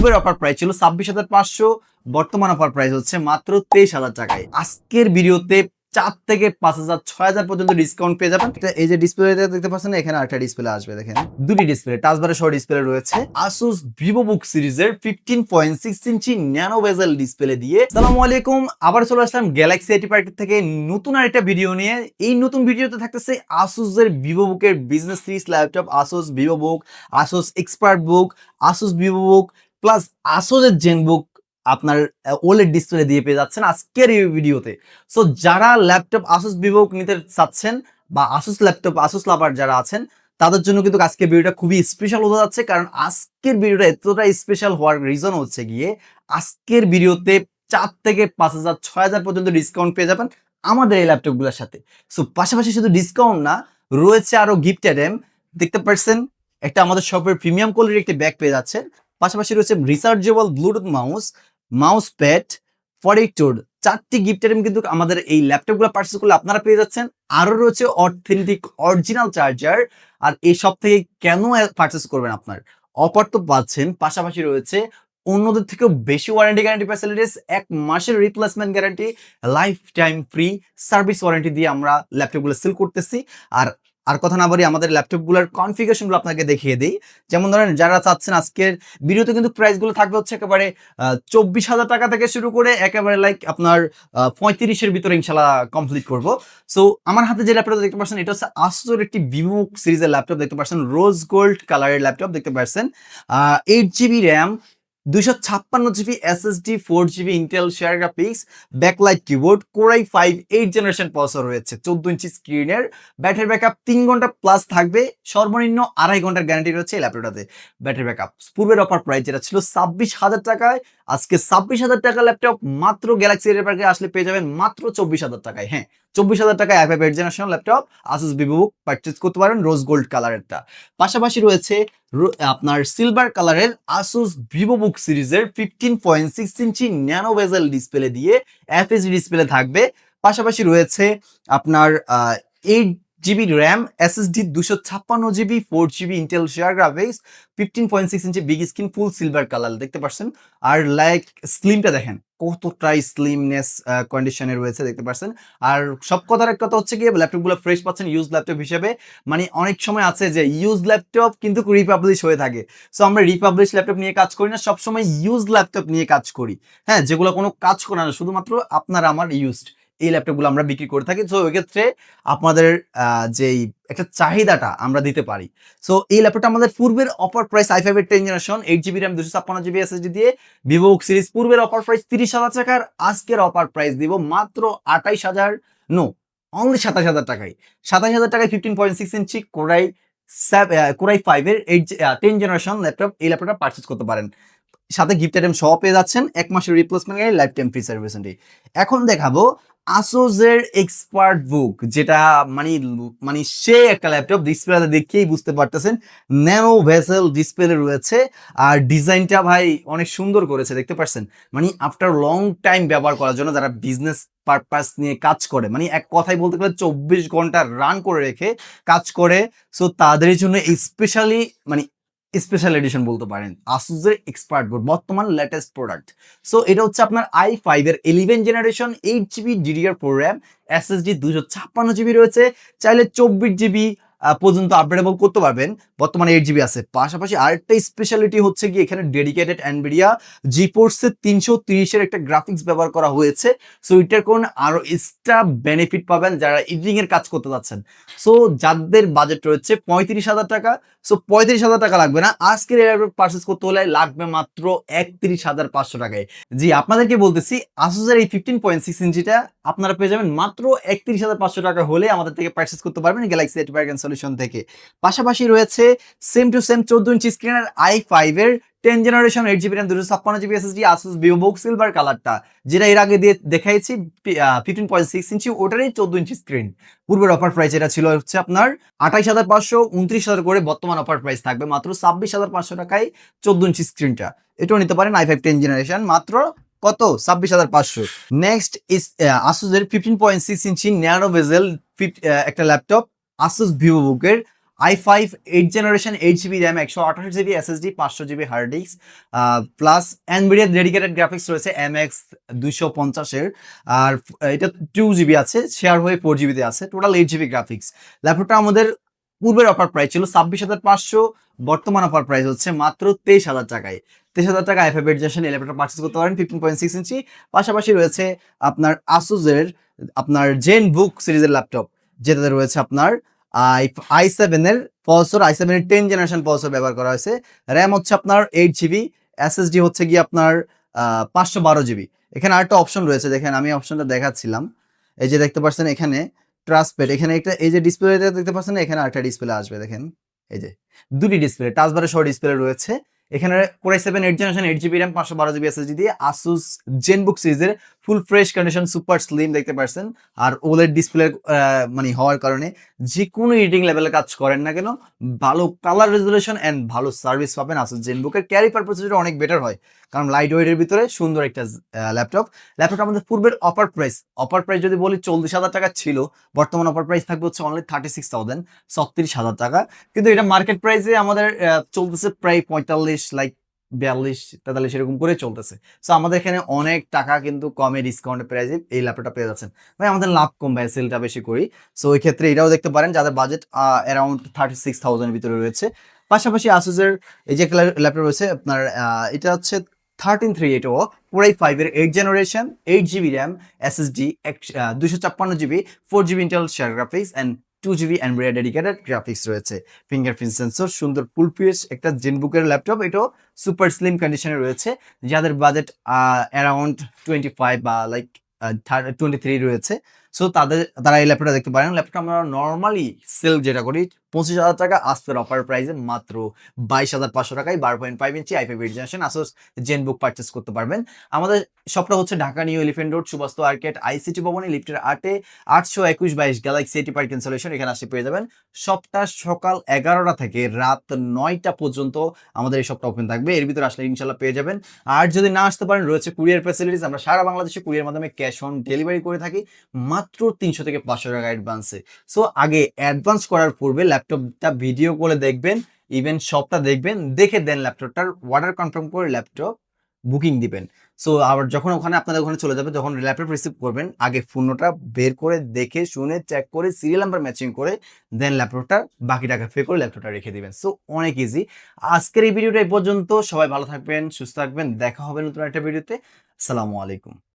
পূর্বের offer price ছিল 26,500, বর্তমান অফার প্রাইস হচ্ছে মাত্র 23,000 টাকায়। আজকের ভিডিওতে 4 থেকে 5,000 6,000 পর্যন্ত ডিসকাউন্ট পেয়ে যাবেন। এই যে ডিসপ্লেটা দেখতে পাচ্ছেন, এখানে আরেকটা ডিসপ্লে আসবে। দেখেন দুটি ডিসপ্লে, টাচ বারের সহ ডিসপ্লে রয়েছে। Asus VivoBook সিরিজের 15.6 ইঞ্চি ন্যানো বেজেল ডিসপ্লে দিয়ে। আসসালামু আলাইকুম, আবার চলে আসলাম গ্যালাক্সি আইটি পার্টি থেকে নতুন আরেকটা ভিডিও নিয়ে। এই নতুন ভিডিওতে থাকতেছে Asus এর VivoBook এর business series laptop, Asus VivoBook, Asus ExpertBook, Asus VivoBook plus Asus এর ZenBook আপনার ওলেড ডিসপ্লে দিয়ে পেয়ে যাচ্ছেন আজকের এই ভিডিওতে। সো যারা ল্যাপটপ Asus VivoBook নিতে চাচ্ছেন বা Asus ল্যাপটপ Asus লাভার যারা আছেন, তাদের জন্য কিন্তু আজকের ভিডিওটা খুবই স্পেশাল হতে যাচ্ছে। কারণ আজকের ভিডিওটা এতটা স্পেশাল হওয়ার রিজন হচ্ছে গিয়ে আজকের ভিডিওতে 4 থেকে 5,000 6,000 পর্যন্ত ডিসকাউন্ট পেয়ে যাবেন আমাদের এই ল্যাপটপগুলোর সাথে। সো পাশাপাশি শুধু ডিসকাউন্ট না, রয়েছে আরো গিফট আইটেম। দেখতে পাচ্ছেন একটা আমাদের শপের প্রিমিয়াম কোয়ালিটির একটি ব্যাগ পেয়ে যাচ্ছেন। পাশাপাশি রয়েছে রিচার্জেবল ব্লুটুথ মাউস প্যাড, ফরিটোড, 4টি গিফট আইটেম কিন্তু আমাদের এই ল্যাপটপগুলো পারচেজ করলে আপনারা পেয়ে যাচ্ছেন। আরো রয়েছে অথেন্টিক অরিজিনাল চার্জার। আর এই সব থেকে কেন পারচেজ করবেন, আপনার অফার তো পাচ্ছেন, পাশাপাশি রয়েছে অন্যদের থেকেও বেশি ওয়ারেন্টি গ্যারান্টি ফ্যাসিলিটিস, 1 মাসের replacement guarantee, life time free service warranty দিয়ে আমরা ল্যাপটপগুলো সেল করতেছি। আর আর কথা না বলি, আমাদের ল্যাপটপগুলোর কনফিগারেশনগুলো আপনাকে দেখিয়ে দিই। যেমন ধরেন যারা চাচ্ছেন, আজকের ভিডিওতে কিন্তু প্রাইসগুলো থাকবে হচ্ছে একেবারে 24,000 টাকা থেকে শুরু করে একেবারে লাইক আপনার 35-এর ভিতরে ইনশাল্লাহ কমপ্লিট করব। সো আমার হাতে যে ল্যাপটপটা দেখতে পাচ্ছেন, এটা হচ্ছে Asus এর একটি VivoBook সিরিজের ল্যাপটপ দেখতে পাচ্ছেন, রোজ গোল্ড কালারের ল্যাপটপ দেখতে পাচ্ছেন। 8GB RAM, 256GB SSD, 4GB Intel share graphics, backlight keyboard, Core i5 8 generation processor রয়েছে, 14 ইঞ্চি স্ক্রিনের, ব্যাটারি ব্যাকআপ 3 ঘন্টা প্লাস থাকবে, সর্বনিম্ন 2.5 ঘন্টার গ্যারান্টি রয়েছে এই ল্যাপটপটাতে ব্যাটারি ব্যাকআপ। পূর্বের অফার প্রাইস যেটা ছিল 26,000 টাকায়, আজকে 26,000 টাকা ল্যাপটপ মাত্র গ্যালাক্সি এর পার্কে আসলে পেয়ে যাবেন মাত্র 24,000 টাকায়। হ্যাঁ, 24,000 টাকায় i5 8 generation laptop Asus VivoBook purchase করতে পারেন, রোজ গোল্ড কালারেরটা। পাশাপাশি রয়েছে আপনার সিলভার কালারের Asus VivoBook সিরিজের 15.6 ইঞ্চি ন্যানো বেজেল ডিসপ্লে দিয়ে FHD ডিসপ্লে থাকবে। পাশাপাশি রয়েছে আপনার 8GB RAM, SSD, 256GB, 4GB Intel share graphics, 15.6 ইঞ্চি বিগ স্ক্রিন, ফুল সিলভার কালার দেখতে পাচ্ছেন। আর লাইক স্লিমটা দেখেন কতটা স্লিমনেস কন্ডিশনে রয়েছে দেখতে পাচ্ছেন। আর সব কথার এক কথা হচ্ছে কি, ল্যাপটপগুলো ফ্রেশ পাচ্ছেন ইউজ ল্যাপটপ হিসেবে। মানে অনেক সময় আছে যে ইউজ ল্যাপটপ কিন্তু রিপাবলিশ হয়ে থাকে। সো আমরা রিপাবলিশ ল্যাপটপ নিয়ে কাজ করি না, সবসময় ইউজ ল্যাপটপ নিয়ে কাজ করি। হ্যাঁ, যেগুলো কোনো কাজ করে না, শুধুমাত্র আপনার আমার ইউজড এই ল্যাপটপগুলো আমরা বিক্রি করে থাকি। সো ওই ক্ষেত্রে আপনাদের যেই একটা চাহিদাটা আমরা দিতে পারি। সো এই ল্যাপটপটা আমাদের পূর্বের অফার প্রাইস i5 এর 10 generation, 8GB RAM, 256GB SSD দিয়ে VivoBook সিরিজ, পূর্বের অফার প্রাইস 30,000 টাকার, আজকের অফার প্রাইস দিব মাত্র 28,000, নো অনলি 27,000 টাকায়। 27,000 টাকায় 15.6 ইঞ্চি Core i5 এর 10 জেনারেশন ল্যাপটপ, এই ল্যাপটপটা পারচেজ করতে পারেন। সাথে গিফট আইটেম সহ পেয়ে যাচ্ছেন, 1 মাসের replacement guarantee, life time free service warranty. এখন দেখাবো Asus এর ExpertBook, যেটা মানে সে একটা ল্যাপটপ, ডিসপ্লেতে দেখেই বুঝতে পারতেছেন ন্যানো ভেসেল ডিসপ্লে রয়েছে। আর ডিজাইনটা ভাই অনেক সুন্দর করেছে দেখতে পাচ্ছেন। মানে আফটার লং টাইম ব্যবহার করার জন্য যারা বিজনেস পারপাস নিয়ে কাজ করে, মানে এক কথাই বলতে গেলে 24 ঘন্টা রান করে রেখে কাজ করে, সো তাদের জন্য স্পেশালি মানে স্পেশাল এডিশন বলতে পারেন Asus এর ExpertBook, বর্তমান লেটেস্ট প্রোডাক্ট। সো এটা হচ্ছে আপনার i5 এর 11 generation, 8GB DDR4 RAM, SSD 256GB রয়েছে, চাইলে 24GB পর্যন্ত আপগ্রেডেবল করতে পারবেন, বর্তমানে 8GB আছে। পাশাপাশি আরেকটা স্পেশালিটি হচ্ছে কি, এখানে ডেডিকেটেড NVIDIA GeForce 330 এর একটা গ্রাফিক্স ব্যবহার করা হয়েছে। সো এটার কোন আরো এক্সট্রা বেনিফিট পাবেন যারা এডিটিং এর কাজ করতে যাচ্ছেন। সো যাদের বাজেট রয়েছে 35,000 টাকা, সো 35,000 টাকা লাগবে না, আজকের ল্যাপটপ পারচেজ করতে হলে লাগবে মাত্র 31,500 টাকায়। জি, আপনাদেরকে বলতেছি Asus এর এই 15.6 ইঞ্চিটা আপনারা পেয়ে যাবেন মাত্র 31,500 টাকা হলে আমাদের থেকে পারচেজ করতে পারবেন গ্যালাক্সি এটি বার্গেন সলিউশন থেকে। পাশাপাশি রয়েছে সেম টু সেম 14 ইঞ্চি স্ক্রিনের i5 এর 10 generation, 8GB RAM, 256GB SSD, Asus VivoBook silver কালারটা, যেটা এর আগে দিয়ে দেখাইছি 15.6 ইঞ্চি, ওটারই 14 ইঞ্চি স্ক্রিন। পূর্বের অফার প্রাইস এটা ছিল হচ্ছে আপনার 28,500, 29,000 করে, বর্তমান অফার প্রাইস থাকবে মাত্র 26,500 টাকায় 14 ইঞ্চি স্ক্রিনটা। এটাও নিতে পারেন i5 10 জেনারেশন, মাত্র কত 26,500। নেক্সট ইজ Asus এর 15.6 ইঞ্চি ন্যানো বেজেল একটা ল্যাপটপ Asus VivoBook এর i5 8 generation 8 GB RAM 128 GB SSD 500 GB hard disk plus Nvidia dedicated graphics রয়েছে MX 250 এর। আর এটা 2 জিবি আছে, শেয়ার হয়ে 4 জিবিতে আছে, টোটাল 8 জিবি গ্রাফিক্স। ল্যাপটপটা আমাদের পূর্বের অফার প্রাইস ছিল 26,500, বর্তমান অফার প্রাইস হচ্ছে মাত্র 23,000 টাকায়। 23,000 টাকা i5 8 জেনারেশন এই ল্যাপটপটা পারচেস করতে পারেন 15.6 ইঞ্চি। পাশাপাশি রয়েছে আপনার আসুসের আপনার জেন বুক সিরিজের ল্যাপটপ, যেটাতে রয়েছে আপনার i7 এর প্রসেসর, i7 এর 10 জেনারেশন প্রসেসর ব্যবহার করা হয়েছে। র্যাম হচ্ছে আপনার 8 জিবি, এসএসডি হচ্ছে গিয়ে আপনার 512 জিবি। এখানে আরেকটা অপশন রয়েছে, দেখেন আমি অপশনটা দেখাচ্ছিলাম। এই যে দেখতে পাচ্ছেন এখানে ট্রান্সপেড, এখানে একটা এই যে ডিসপ্লেটা দেখতে পাচ্ছেন, এখানে আরেকটা ডিসপ্লে আসবে দেখেন। এই যে দুটি ডিসপ্লে, টাচবারের সহ ডিসপ্লে রয়েছে। এখানে Core i7 8 generation 8 GB RAM 512 GB SSD দিয়ে Asus ZenBook সিরিজের full fresh condition super slim দেখতে পাচ্ছেন। আর OLED ডিসপ্লে মানে হওয়ার কারণে যে কোনো এডিটিং লেভেলে কাজ করেন না কেন ভালো কালার রেজুলেশন এন্ড ভালো সার্ভিস পাবেন। Asus ZenBook এর ক্যারি পারপাস অনেক বেটার হয়, কারণ লাইট ওয়েটের ভিতরে সুন্দর একটা ল্যাপটপটা আমাদের পূর্বের অফার প্রাইস যদি বলি 40,000 টাকা ছিল, বর্তমান অফার প্রাইস থাকবে হচ্ছে অনলি 36,000, 36,000 টাকা। কিন্তু এটা মার্কেট প্রাইসে আমাদের চলতেছে প্রায় 45 লাইক 42-43 এরকম করে চলতেছে। সো আমাদের এখানে অনেক টাকা কিন্তু কমে ডিসকাউন্টের প্রাইসে এই ল্যাপটপটা পেয়ে যাচ্ছেন। ভাই আমাদের লাভ কম ভাই, সেলটা বেশি করি। সো ওই ক্ষেত্রে এটাও দেখতে পারেন যাদের বাজেট অ্যারাউন্ড 36,000 এর ভিতরে রয়েছে। পাশাপাশি আসুসের এই যে ল্যাপটপ রয়েছে আপনার এটা হচ্ছে 1338 Core i5 এর 8 generation 8 GB RAM SSD 256 GB 4 GB Intel share graphics and 2 GB Nvidia dedicated graphics রয়েছে, ফিঙ্গারপ্রিন্ট সেন্সর, সুন্দর ফুল ফ্রেশ একটা জেনবুকের ল্যাপটপ। এটাও সুপার স্লিম কন্ডিশনে রয়েছে। যাদের বাজেট অ্যারাউন্ড 25 বা লাইক 23 রয়েছে, সো তারা এই ল্যাপটপটা দেখতে পারেন। ল্যাপটপটা আমরা নর্মালি সেল যেটা করি 25,000 টাকা, আজকের অফার প্রাইসে মাত্র 22,500 টাকায় 12.5 ইঞ্চি i5 8 generation Asus ZenBook purchase করতে পারবেন। আমাদের শপটা হচ্ছে Dhaka new elephant road, Suvastu arcade, ICT ভবনে, লিফটের 8-এ, 821-22 গ্যালাক্সি এটি পার্ক ইনস্টলেশন, এখানে আসে পেয়ে যাবেন। শপটা সকাল 11টা থেকে রাত 9টা পর্যন্ত আমাদের এই শপটা ওপেন থাকবে। এর ভিতরে আসলে ইনশাল্লাহ পেয়ে যাবেন। আর যদি না আসতে পারেন, রয়েছে কুরিয়ার ফ্যাসিলিটিস, আমরা সারা বাংলাদেশে কুরিয়ার মাধ্যমে ক্যাশ অন ডেলিভারি করে থাকি মাত্র 300 থেকে 500 টাকা অ্যাডভান্সে। সো আগে অ্যাডভান্স করার পূর্বে ল্যাপটপটা ভিডিও করে দেখবেন, ইভেন শপটা দেখবেন, দেখে দেন ল্যাপটপটার অর্ডার কনফার্ম করে ল্যাপটপ বুকিং দিবেন। সো আবার যখন আপনাদের ওখানে চলে যাবে, যখন ল্যাপটপ রিসিভ করবেন, আগে ফোনটা বের করে দেখে শুনে চেক করে সিরিয়াল নাম্বার ম্যাচিং করে দেন ল্যাপটপটা বাকি টাকা পে করে ল্যাপটপটা রেখে দিবেন। সো অনেক ইজি। আজকের এই ভিডিওটা এই পর্যন্ত। সবাই ভালো থাকবেন, সুস্থ থাকবেন, দেখা হবে নতুন একটা ভিডিওতে। আসসালামু আলাইকুম।